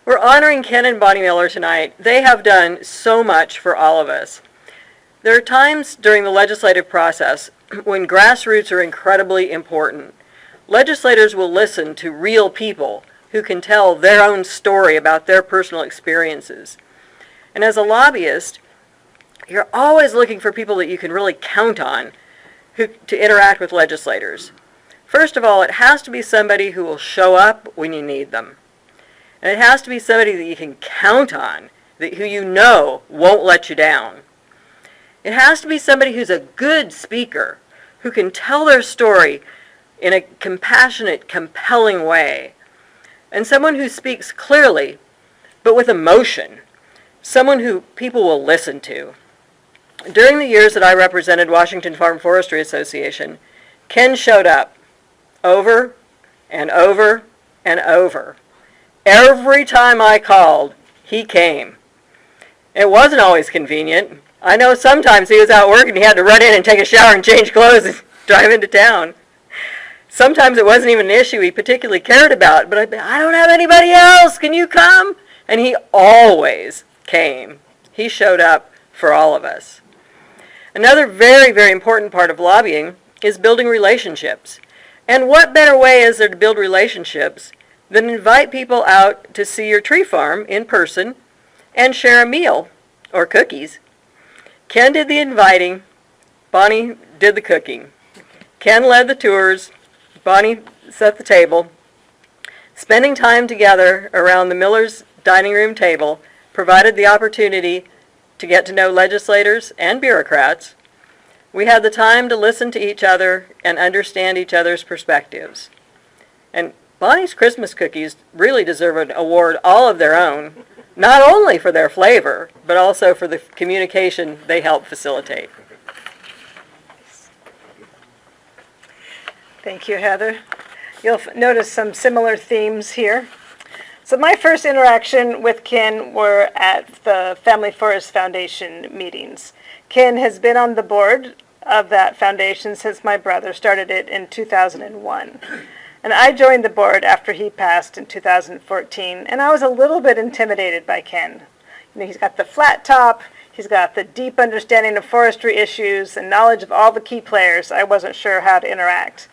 We're honoring Ken and Bonnie Miller tonight. They have done so much for all of us. There are times during the legislative process when grassroots are incredibly important. Legislators will listen to real people who can tell their own story about their personal experiences. And as a lobbyist, you're always looking for people that you can really count on to interact with legislators. First of all, it has to be somebody who will show up when you need them. And it has to be somebody that you can count on, who you know won't let you down. It has to be somebody who's a good speaker, who can tell their story in a compassionate, compelling way. And someone who speaks clearly, but with emotion. Someone who people will listen to. During the years that I represented Washington Farm Forestry Association, Ken showed up over and over and over. Every time I called, he came. It wasn't always convenient. I know sometimes he was out working and he had to run in and take a shower and change clothes and drive into town. Sometimes it wasn't even an issue he particularly cared about, but I don't have anybody else. Can you come? And he always came. He showed up for all of us. Another very, very important part of lobbying is building relationships. And what better way is there to build relationships than invite people out to see your tree farm in person and share a meal or cookies. Ken did the inviting, Bonnie did the cooking. Ken led the tours, Bonnie set the table. Spending time together around the Miller's dining room table provided the opportunity to get to know legislators and bureaucrats. We had the time to listen to each other and understand each other's perspectives. And Bonnie's Christmas cookies really deserve an award all of their own, not only for their flavor, but also for the communication they help facilitate. Thank you, Heather. You'll notice some similar themes here. So my first interaction with Ken were at the Family Forest Foundation meetings. Ken has been on the board of that foundation since my brother started it in 2001. And I joined the board after he passed in 2014, and I was a little bit intimidated by Ken. You know, he's got the flat top, he's got the deep understanding of forestry issues and knowledge of all the key players. I wasn't sure how to interact.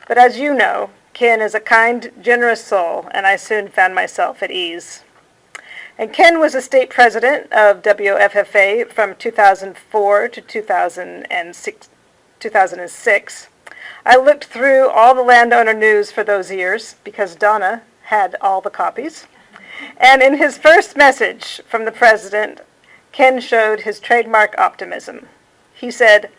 But as you know, Ken is a kind, generous soul, and I soon found myself at ease. And Ken was a state president of WFFA from 2004 to 2006. I looked through all the landowner news for those years because Donna had all the copies. And in his first message from the president, Ken showed his trademark optimism. He said,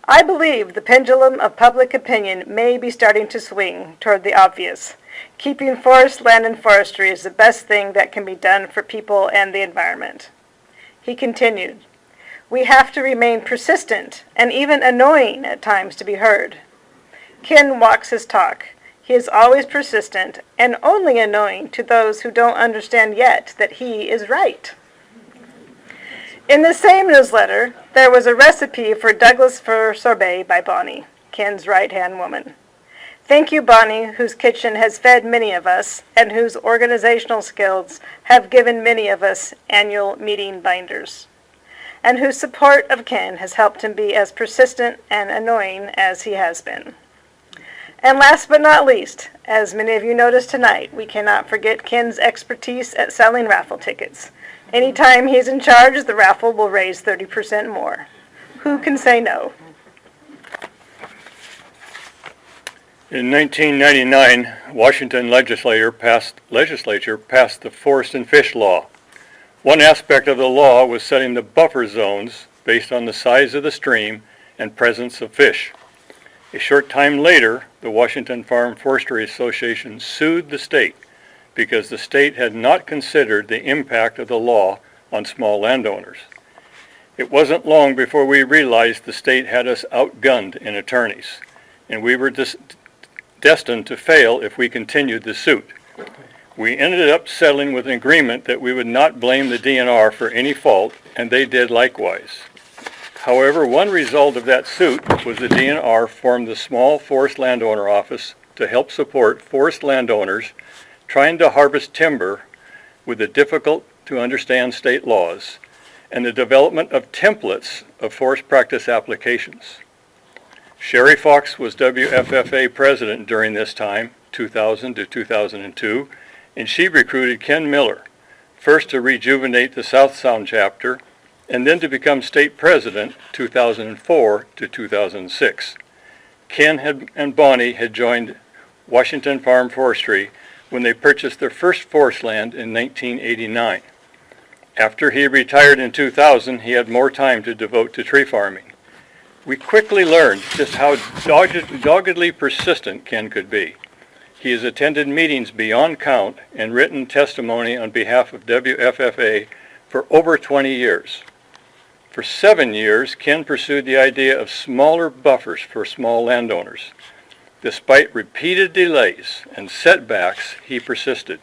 "I believe the pendulum of public opinion may be starting to swing toward the obvious. Keeping forest land and forestry is the best thing that can be done for people and the environment." He continued, "We have to remain persistent and even annoying at times to be heard." Ken walks his talk. He is always persistent and only annoying to those who don't understand yet that he is right. In the same newsletter, there was a recipe for Douglas fir sorbet by Bonnie, Ken's right-hand woman. Thank you, Bonnie, whose kitchen has fed many of us and whose organizational skills have given many of us annual meeting binders, and whose support of Ken has helped him be as persistent and annoying as he has been. And last but not least, as many of you noticed tonight, we cannot forget Ken's expertise at selling raffle tickets. Anytime he's in charge, the raffle will raise 30% more. Who can say no? In 1999, Washington legislature passed the Forest and Fish Law. One aspect of the law was setting the buffer zones based on the size of the stream and presence of fish. A short time later, the Washington Farm Forestry Association sued the state because the state had not considered the impact of the law on small landowners. It wasn't long before we realized the state had us outgunned in attorneys, and we were destined to fail if we continued the suit. We ended up settling with an agreement that we would not blame the DNR for any fault, and they did likewise. However, one result of that suit was the DNR formed the Small Forest Landowner Office to help support forest landowners trying to harvest timber with the difficult-to-understand state laws and the development of templates of forest practice applications. Sherry Fox was WFFA president during this time, 2000 to 2002, and she recruited Ken Miller, first to rejuvenate the South Sound chapter, and then to become state president 2004 to 2006. Ken and Bonnie had joined Washington Farm Forestry when they purchased their first forest land in 1989. After he retired in 2000, he had more time to devote to tree farming. We quickly learned just how doggedly persistent Ken could be. He has attended meetings beyond count and written testimony on behalf of WFFA for over 20 years. For 7 years, Ken pursued the idea of smaller buffers for small landowners. Despite repeated delays and setbacks, he persisted.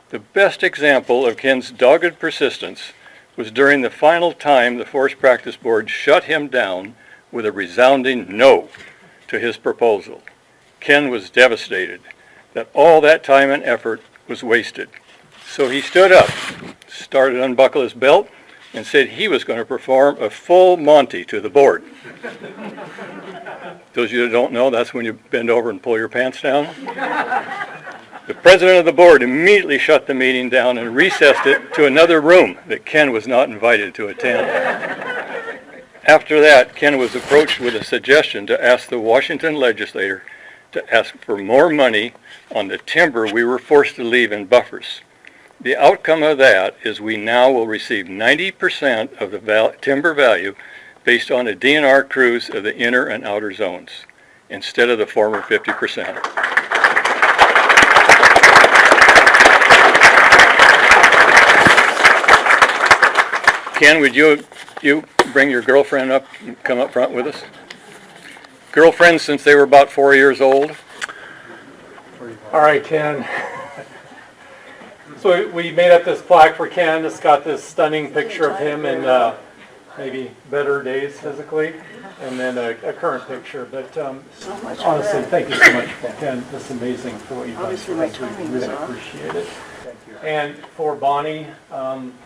The best example of Ken's dogged persistence was during the final time the Forest Practice Board shut him down with a resounding no to his proposal. Ken was devastated that all that time and effort was wasted. So he stood up, started to unbuckle his belt, and said he was going to perform a full Monty to the board. Those of you that don't know, that's when you bend over and pull your pants down. The president of the board immediately shut the meeting down and recessed it to another room that Ken was not invited to attend. After that, Ken was approached with a suggestion to ask the Washington legislature to ask for more money on the timber we were forced to leave in buffers. The outcome of that is we now will receive 90% of the timber value based on a DNR cruise of the inner and outer zones, instead of the former 50%. Ken, would you bring your girlfriend up and come up front with us? Girlfriends since they were about 4 years old? All right, Ken. So we made up this plaque for Ken. It's got this stunning picture of him in maybe better days physically, and then a current picture. But honestly, thank you so much, Ken. It's amazing for what you've done for us. We really appreciate it. Thank you. And for Bonnie,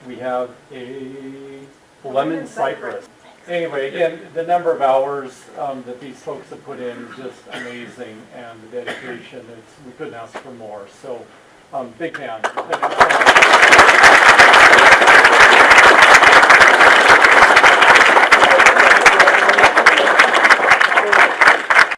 we have a lemon cypress. Anyway, again, the number of hours that these folks have put in is just amazing, and the dedication, we couldn't ask for more. So, big fan.